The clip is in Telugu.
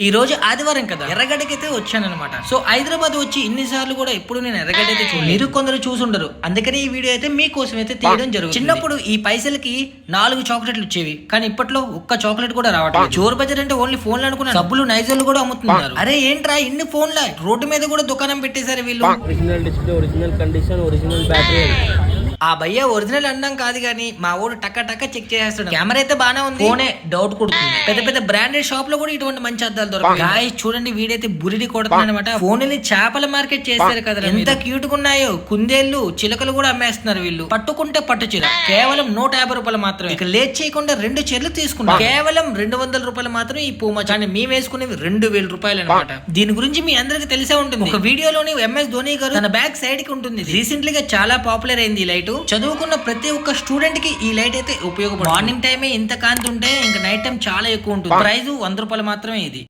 ఈ రోజు ఆదివారం కదా, ఎర్రగడ్డకైతే వచ్చానన్నమాట. సో హైదరాబాద్ వచ్చి ఇన్నిసార్లు కూడా ఎప్పుడు నేను ఎర్రగడ్డ అయితే చూడలేదు. మీరు కొందరు చూసుండరు, అందుకని ఈ వీడియో అయితే మీకోసం అయితే తీయడం జరుగుతుంది. చిన్నప్పుడు ఈ పైసలకి 4 చాక్లెట్లు వచ్చేవి, కానీ ఇప్పట్లో ఒక్క చాక్లెట్ కూడా రావట్లేదు. జోర్ బజార్ అంటే ఓన్లీ ఫోన్లు అనుకున్నా, సబ్బులు నైజర్లు కూడా అమ్ముతున్నారు. అరే ఏంట్రా ఇన్ని ఫోన్ల, రోడ్డు మీద కూడా దుకాణం పెట్టేశారు వీళ్ళు. Original display, original condition, original battery. ఆ భయ్య ఒరిజినల్ అన్నాం కాదు కానీ మా ఓడు టక్క టక్క చెక్ చేసేస్తాడు. కెమెరా అయితే బానే ఉంది, ఫోనే డౌట్ కొడుతుంది. పెద్ద పెద్ద బ్రాండెడ్ షాప్ లో కూడా ఇటువంటి మంచి అద్దాలు దొరకాయి. గాయ్స్ చూడండి, వీడైతే బురిడి కొడుతున్నాడు అనమాట. ఫోన్లని చేపల మార్కెట్ చేశారు కదా, ఎంత క్యూట్ గా ఉన్నాయో. కుందేళ్లు, చిలకలు కూడా అమ్మేస్తున్నారు వీళ్ళు. పట్టుకుంటే పట్టు చీర కేవలం 150 రూపాయలు మాత్రమే. ఇక లేట్ చేయకుండా 2 చీరలు తీసుకున్నాం, కేవలం 200 రూపాయలు మాత్రం. ఈ పూమ కానీ మేము వేసుకునేవి 2000 రూపాయలు అనమాట. దీని గురించి మీ అందరికి తెలిసే ఉంటుంది. ఒక వీడియోలోని MS ధోని గారు తన బ్యాక్ సైడ్ కి ఉంటుంది. రీసెంట్లీ గా చాలా పాపులర్ అయింది ఈ లైట్. చదువుకున్న ప్రతి ఒక్క స్టూడెంట్ కి ఈ లైట్ అయితే ఉపయోగపడుతుంది. మార్నింగ్ టైమే ఇంత కాంతి ఉంటే ఇంకా నైట్ టైం చాలా ఎక్కువ ఉంటుంది. ప్రైస్ 100 రూపాయలు మాత్రమే ఇది.